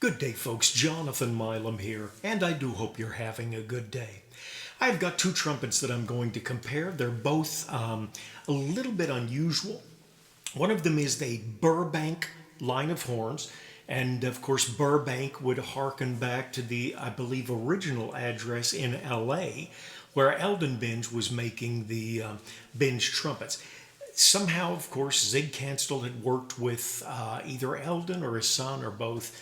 Good day, folks. Jonathan Milam here, and I do hope you're having a good day. I've got two trumpets that I'm going to compare. They're both a little bit unusual. One of them is a Burbank line of horns, and of course, Burbank would harken back to the, I believe, original address in LA, where Eldon Benge was making the Benge trumpets. Somehow, of course, Zig Canstel had worked with either Eldon or his son or both,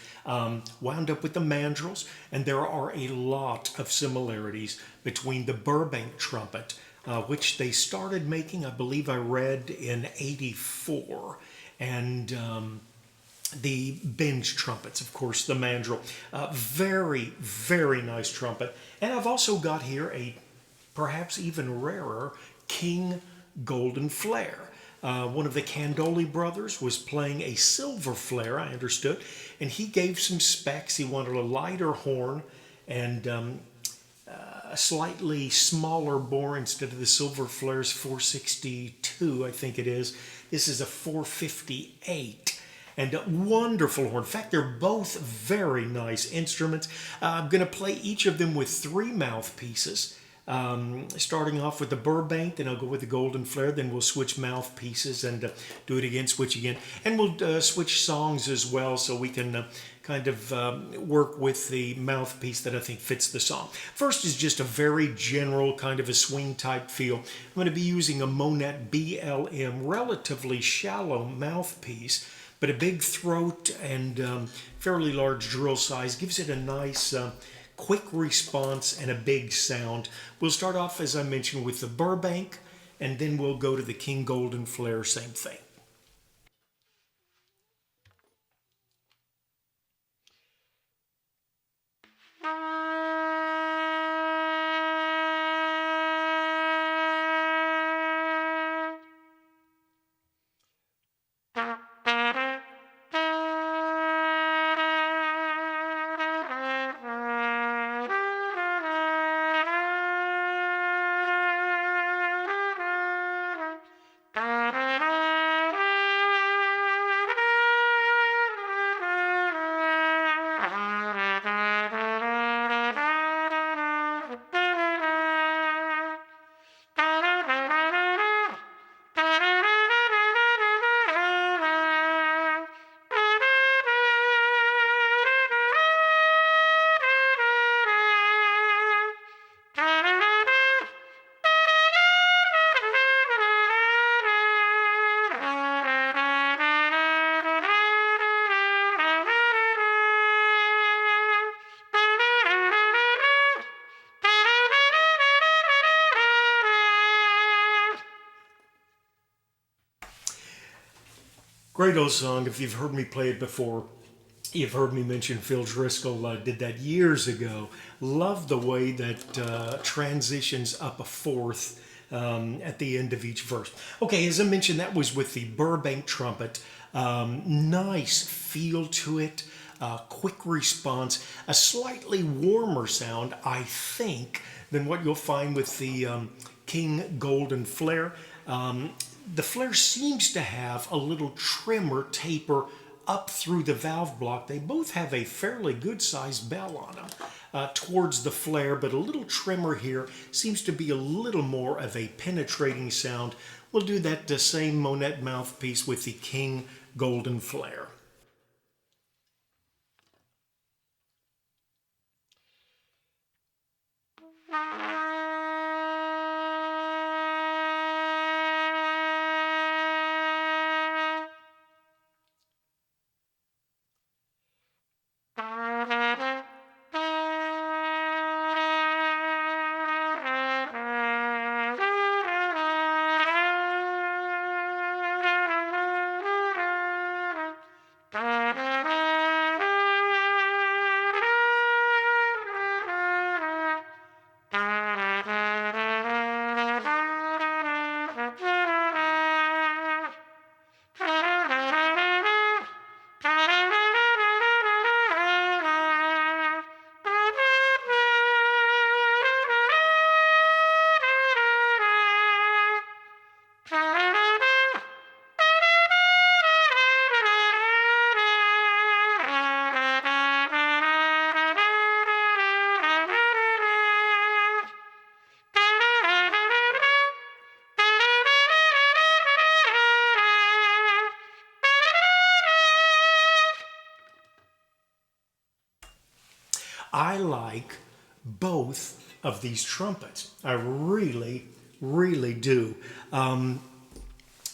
wound up with the mandrels, and there are a lot of similarities between the Burbank trumpet, which they started making, I believe I read, in '84, and the Benge trumpets, of course, the mandrel. Very, very nice trumpet. And I've also got here a perhaps even rarer King Golden Flair. One of the Candoli brothers was playing a silver flare, I understood, and he gave some specs. He wanted a lighter horn and a slightly smaller bore instead of the silver flare's 462, I think it is. This is a 458. And a wonderful horn. In fact, they're both very nice instruments. I'm going to play each of them with 3 mouthpieces. Starting off with the Burbank, then I'll go with the Golden Flair, then we'll switch mouthpieces and do it again, switch again. And we'll switch songs as well, so we can kind of work with the mouthpiece that I think fits the song. First is just a very general kind of a swing type feel. I'm going to be using a Monette BLM, relatively shallow mouthpiece, but a big throat and fairly large drill size gives it a nice quick response and a big sound. We'll start off, as I mentioned, with the Burbank, and then we'll go to the King Golden Flair, same thing. Great old song. If you've heard me play it before, you've heard me mention Phil Driscoll did that years ago. Love the way that transitions up a fourth at the end of each verse. Okay, as I mentioned, that was with the Burbank trumpet. Nice feel to it, quick response, a slightly warmer sound, I think, than what you'll find with the King Golden Flair. The Flair seems to have a little trim or taper up through the valve block. They both have a fairly good sized bell on them towards the Flair, but a little trimmer here seems to be a little more of a penetrating sound. We'll do that same Monette mouthpiece with the King Golden Flair. I like both of these trumpets. I really, really do.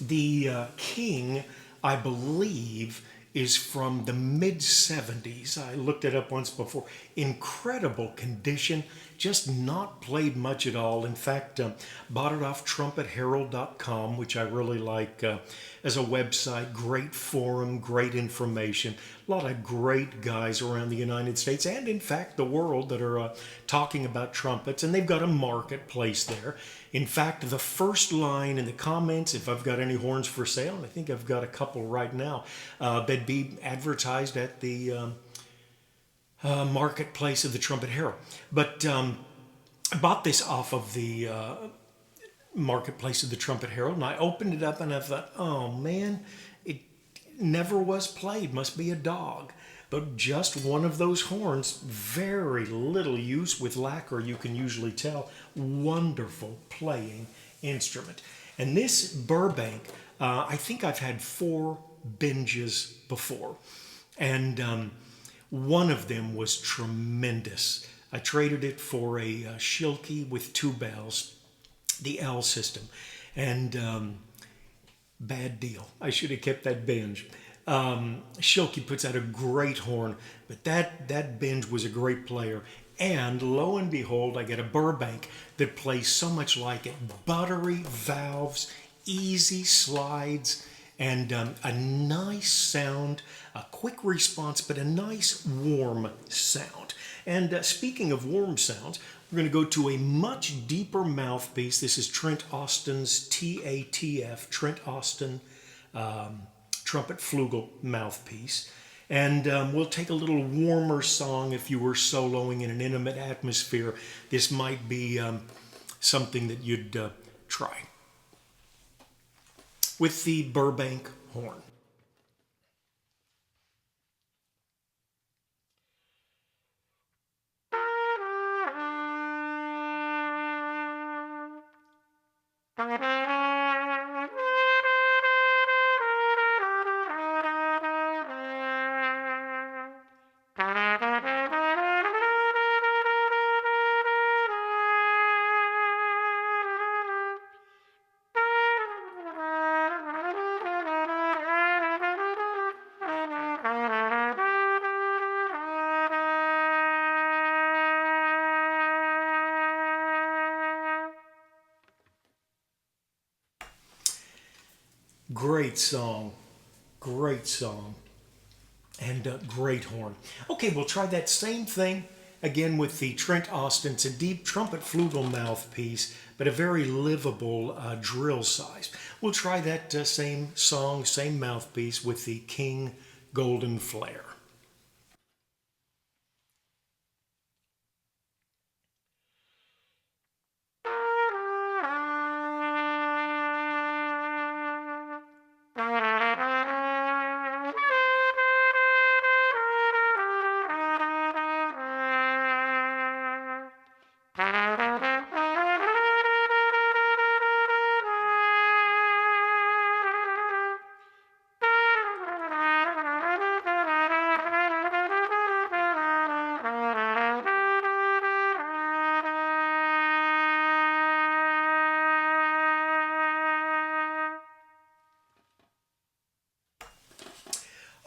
The King, I believe, is from the mid 70s. I looked it up once before. Incredible condition, just not played much at all. In fact, bought it off trumpetherald.com, which I really like as a website. Great forum, great information. A lot of great guys around the United States and, in fact, the world that are talking about trumpets. And they've got a marketplace there. In fact, the first line in the comments, if I've got any horns for sale, and I think I've got a couple right now, they'd be advertised at the marketplace of the Trumpet Herald. But I bought this off of the marketplace of the Trumpet Herald, and I opened it up and I thought, oh man, it never was played, must be a dog. But just one of those horns, very little use with lacquer, you can usually tell. Wonderful playing instrument. And this Burbank, I think I've had 4 Benges before. And one of them was tremendous. I traded it for a Schilke with 2 bells, the L system. And bad deal. I should have kept that Benge. Schilke puts out a great horn, but that Benge was a great player. And lo and behold, I get a Burbank that plays so much like it. Buttery valves, easy slides, and a nice sound, a quick response, but a nice warm sound. And speaking of warm sounds, we're going to go to a much deeper mouthpiece. This is Trent Austin's TA-TF, Trent Austin trumpet flugel mouthpiece. And we'll take a little warmer song if you were soloing in an intimate atmosphere. This might be something that you'd try. With the Burbank horn. Great song, and great horn. Okay, we'll try that same thing again with the Trent Austin. It's a deep trumpet flugel mouthpiece, but a very livable drill size. We'll try that same song, same mouthpiece with the King Golden Flair.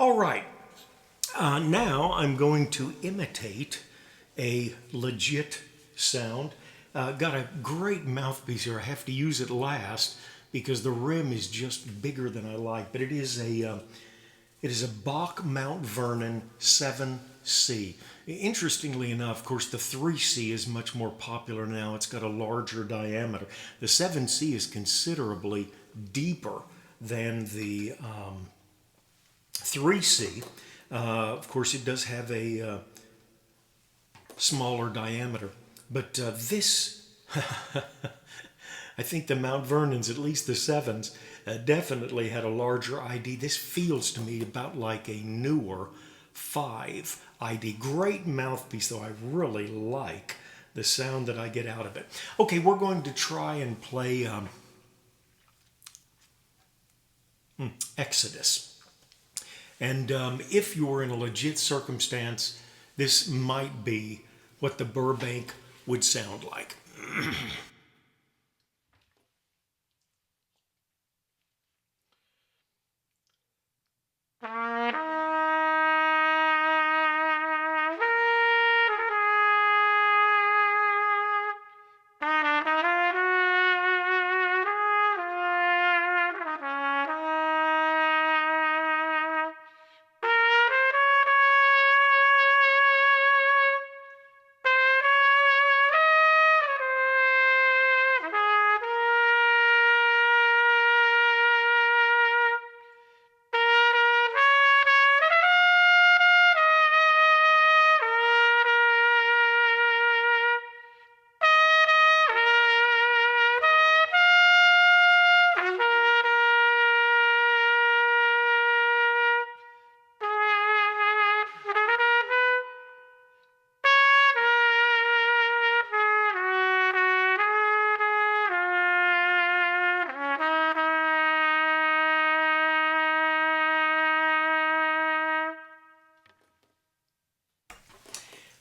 All right, now I'm going to imitate a legit sound. Got a great mouthpiece here. I have to use it last because the rim is just bigger than I like. But it is a Bach Mt Vernon 7C. Interestingly enough, of course, the 3C is much more popular now. It's got a larger diameter. The 7C is considerably deeper than the 3C. Of course, it does have a smaller diameter. But this, I think the Mt Vernons, at least the 7s, definitely had a larger ID. This feels to me about like a newer 5 ID. Great mouthpiece, though. I really like the sound that I get out of it. Okay, we're going to try and play Exodus. And if you're in a legit circumstance, this might be what the Burbank would sound like.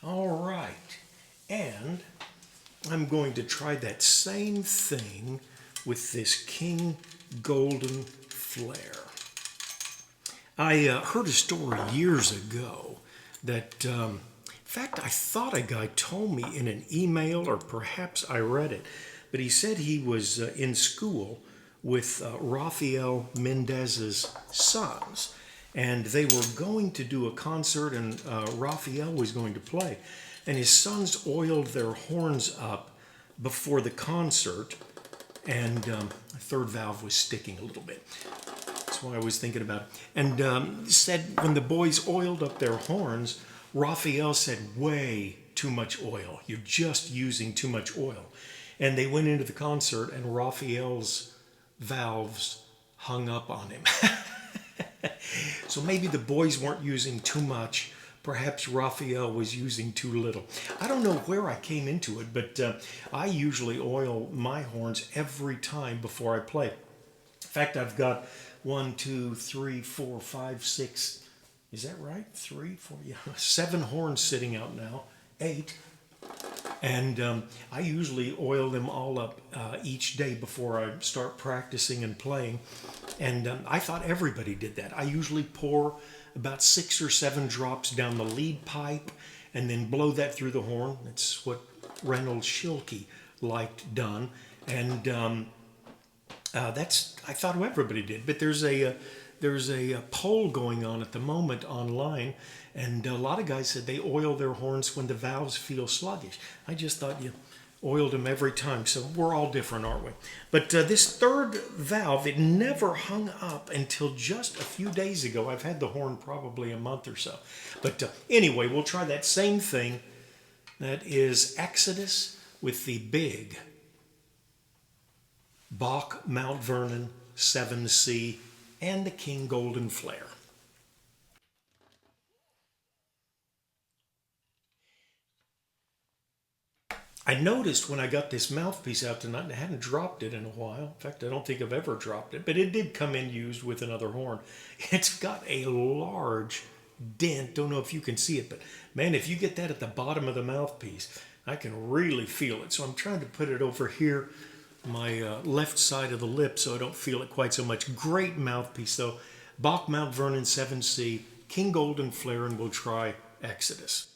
All right, and I'm going to try that same thing with this King Golden Flair. I heard a story years ago that, in fact, I thought a guy told me in an email, or perhaps I read it, but he said he was in school with Rafael Mendez's sons, and they were going to do a concert, and Rafael was going to play, and his sons oiled their horns up before the concert, and the third valve was sticking a little bit. That's why I was thinking about it. And said when the boys oiled up their horns, Raphael said, way too much oil. You're just using too much oil. And they went into the concert, and Raphael's valves hung up on him. So maybe the boys weren't using too much. Perhaps Raphael was using too little. I don't know where I came into it, but I usually oil my horns every time before I play. In fact, I've got 1, 2, 3, 4, 5, 6. Is that right? 3, 4, yeah, 7 horns sitting out now. 8. And I usually oil them all up each day before I start practicing and playing. And I thought everybody did that. I usually pour about 6 or 7 drops down the lead pipe and then blow that through the horn. That's what Reynolds Schilke liked done. And that's, I thought everybody did. But there's a poll going on at the moment online, and a lot of guys said they oil their horns when the valves feel sluggish. I just thought you oiled them every time, so we're all different, aren't we? But this third valve, it never hung up until just a few days ago. I've had the horn probably a month or so. But anyway, we'll try that same thing. That is Exodus with the big Bach Mt Vernon 7C and the King Golden Flair. I noticed when I got this mouthpiece out tonight, and I hadn't dropped it in a while. In fact, I don't think I've ever dropped it, but it did come in used with another horn. It's got a large dent. Don't know if you can see it, but man, if you get that at the bottom of the mouthpiece, I can really feel it. So I'm trying to put it over here, my left side of the lip, so I don't feel it quite so much. Great mouthpiece though. Bach Mt Vernon 7C, King Golden Flair, and we'll try Exodus.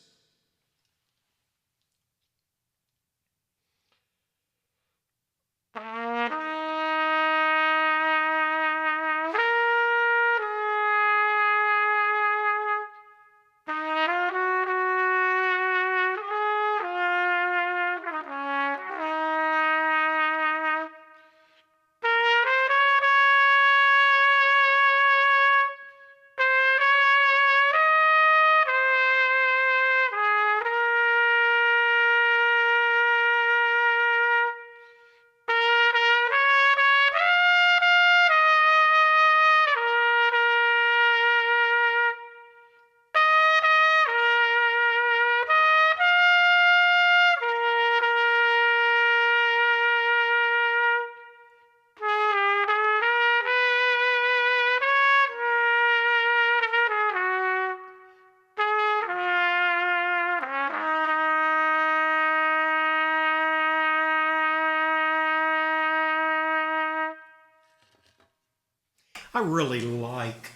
really like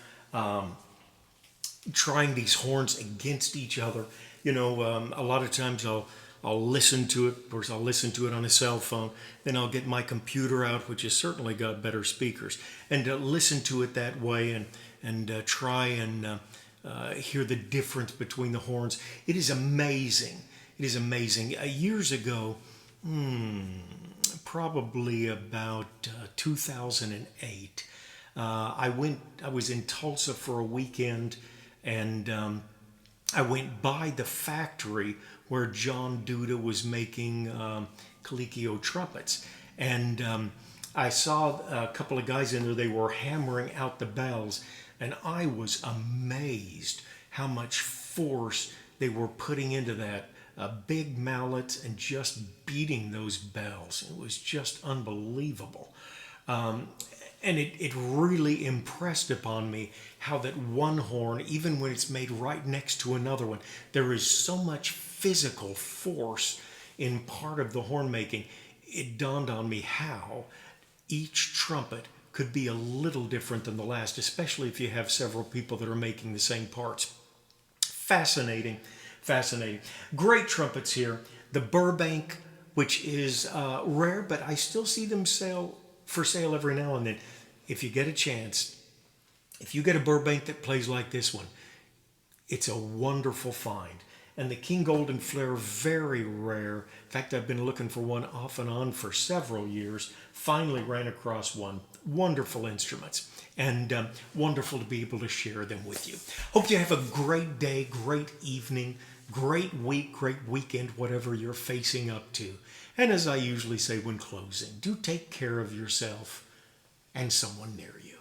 trying these horns against each other. A lot of times I'll listen to it. Of course, I'll listen to it on a cell phone. Then I'll get my computer out, which has certainly got better speakers, and listen to it that way, and try and hear the difference between the horns. It is amazing. It is amazing. Years ago, probably about 2008, I was in Tulsa for a weekend, and I went by the factory where John Duda was making Colicchio trumpets. And I saw a couple of guys in there. They were hammering out the bells. And I was amazed how much force they were putting into that. Big mallets and just beating those bells. It was just unbelievable. And it really impressed upon me how that one horn, even when it's made right next to another one, there is so much physical force in part of the horn making. It dawned on me how each trumpet could be a little different than the last, especially if you have several people that are making the same parts. Fascinating, fascinating. Great trumpets here. The Burbank, which is rare, but I still see them for sale every now and then. If you get a chance, if you get a Burbank that plays like this one, it's a wonderful find. And the King Golden Flair, very rare. In fact, I've been looking for one off and on for several years. Finally ran across one. Wonderful instruments, and wonderful to be able to share them with you. Hope you have a great day, great evening, great week, great weekend, whatever you're facing up to. And as I usually say when closing, do take care of yourself and someone near you.